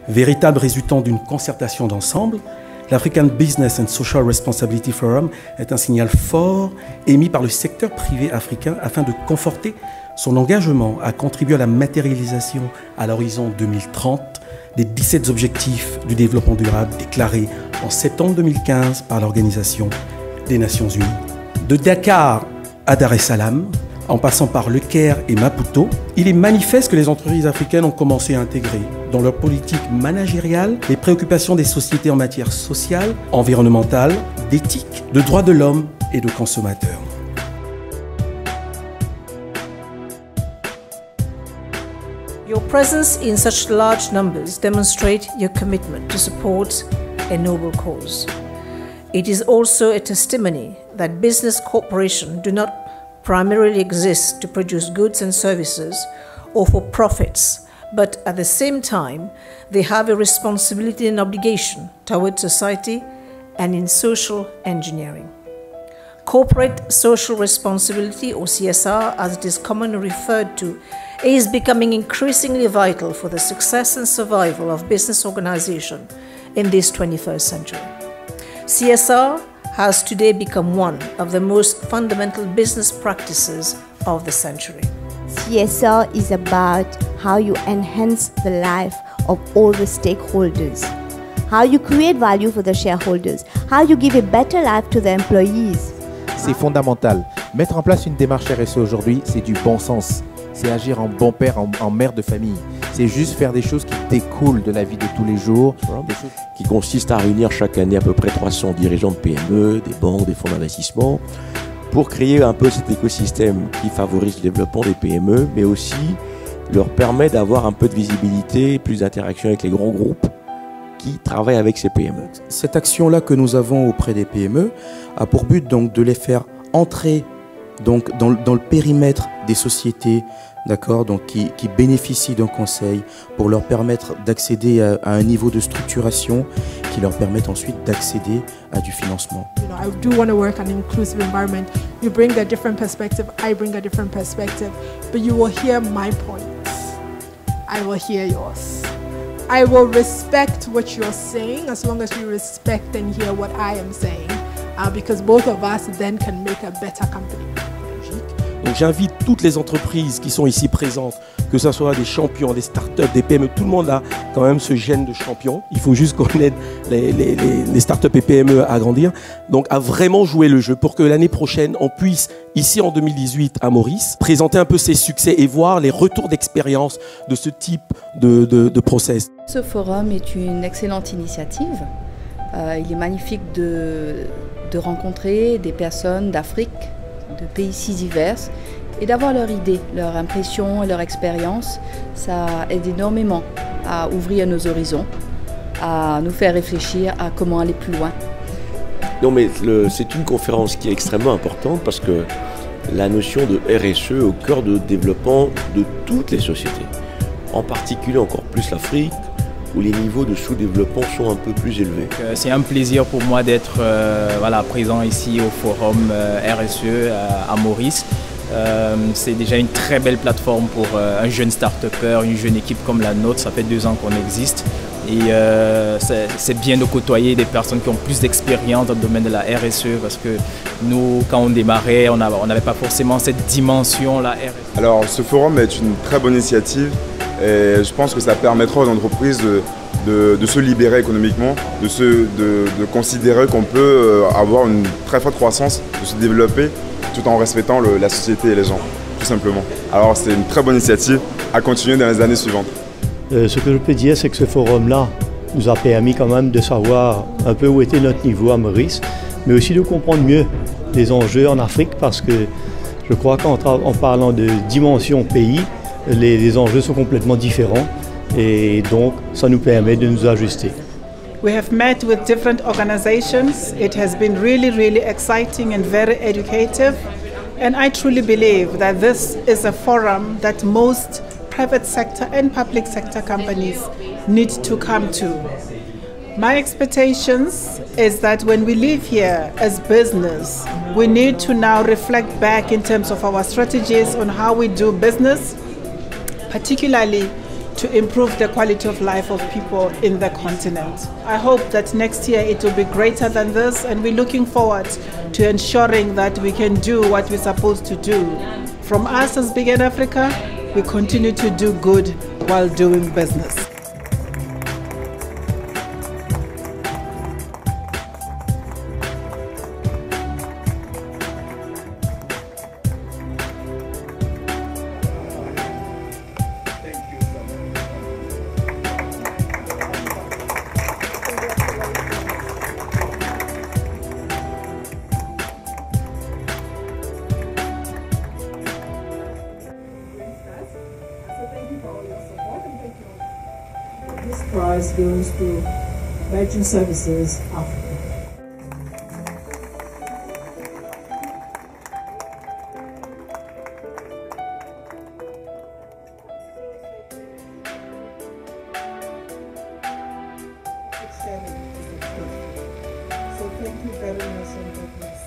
Véritable résultant d'une concertation d'ensemble, l'African Business and Social Responsibility Forum est un signal fort émis par le secteur privé africain afin de conforter son engagement à contribuer à la matérialisation à l'horizon 2030 des 17 objectifs du développement durable déclarés en septembre 2015 par l'Organisation des Nations Unies. De Dakar à Dar es Salaam, en passant par Le Caire et Maputo, il est manifeste que les entreprises africaines ont commencé à intégrer dans leur politique managériale les préoccupations des sociétés en matière sociale, environnementale, d'éthique, de droits de l'homme et de consommateurs. Your presence in such large numbers demonstrates your commitment to support a noble cause. It is also a testimony that business corporations do not primarily exist to produce goods and services or for profits, but at the same time, they have a responsibility and obligation towards society and in social engineering. Corporate social responsibility, or CSR as it is commonly referred to, is becoming increasingly vital for the success and survival of business organizations in this 21st century. CSR has today become one of the most fundamental business practices of the century. CSR is about how you enhance the life of all the stakeholders, how you create value for the shareholders, how you give a better life to the employees. C'est fondamental. Mettre en place une démarche RSE aujourd'hui, c'est du bon sens. C'est agir en bon père, en mère de famille. C'est juste faire des choses qui découlent de la vie de tous les jours. Qui consiste à réunir chaque année à peu près 300 dirigeants de PME, des banques, des fonds d'investissement, pour créer un peu cet écosystème qui favorise le développement des PME, mais aussi leur permet d'avoir un peu de visibilité, plus d'interaction avec les grands groupes qui travaillent avec ces PME. Cette action-là que nous avons auprès des PME a pour but donc de les faire entrer donc dans le périmètre des sociétés, d'accord, donc qui bénéficient d'un conseil pour leur permettre d'accéder à un niveau de structuration qui leur permette ensuite d'accéder à du financement. You know, I do want to work on an inclusive environment. You bring a different perspective, I bring a different perspective, but you will hear my points. I will hear yours. I will respect what you're saying as long as you respect and hear what I am saying, because both of us then can make a better company. Donc j'invite toutes les entreprises qui sont ici présentes, que ce soit des champions, des startups, des PME, tout le monde a quand même ce gène de champion. Il faut juste qu'on aide les startups et PME à grandir, donc à vraiment jouer le jeu pour que l'année prochaine, on puisse, ici en 2018 à Maurice, présenter un peu ses succès et voir les retours d'expérience de ce type de process. Ce forum est une excellente initiative. Il est magnifique de rencontrer des personnes d'Afrique, de pays si divers, et d'avoir leurs idées, leurs impressions et leur expérience. Ça aide énormément à ouvrir nos horizons, à nous faire réfléchir à comment aller plus loin. Non mais c'est une conférence qui est extrêmement importante parce que la notion de RSE au cœur de développement de toutes les sociétés, en particulier encore plus l'Afrique, où les niveaux de sous-développement sont un peu plus élevés. C'est un plaisir pour moi d'être présent ici au forum RSE à Maurice. C'est déjà une très belle plateforme pour un jeune start-upper, une jeune équipe comme la nôtre. Ça fait 2 ans qu'on existe et c'est bien de côtoyer des personnes qui ont plus d'expérience dans le domaine de la RSE parce que nous, quand on démarrait, on n'avait pas forcément cette dimension-là. Alors ce forum est une très bonne initiative. Et je pense que ça permettra aux entreprises de se libérer économiquement, de considérer qu'on peut avoir une très forte croissance, de se développer tout en respectant la société et les gens, tout simplement. Alors c'est une très bonne initiative à continuer dans les années suivantes. Ce que je peux dire, c'est que ce forum-là nous a permis quand même de savoir un peu où était notre niveau à Maurice, mais aussi de comprendre mieux les enjeux en Afrique parce que je crois qu'en parlant de dimension pays, les enjeux sont complètement différents et donc ça nous permet de nous ajuster. We have met with different organizations. It has been really exciting and very educative. And I truly believe that this is a forum that most private sector and public sector companies need to come to. My expectations is that when we leave here as business, we need to now reflect back in terms of our strategies on how we do business, particularly to improve the quality of life of people in the continent. I hope that next year it will be greater than this, and we're looking forward to ensuring that we can do what we're supposed to do. From us as Big N Africa, we continue to do good while doing business. This prize goes to Virgin Services Africa. So thank you very much and God bless.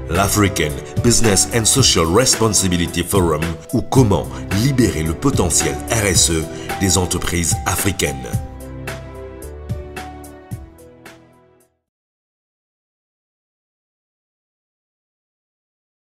L'African Business and Social Responsibility Forum, ou comment libérer le potentiel RSE des entreprises africaines.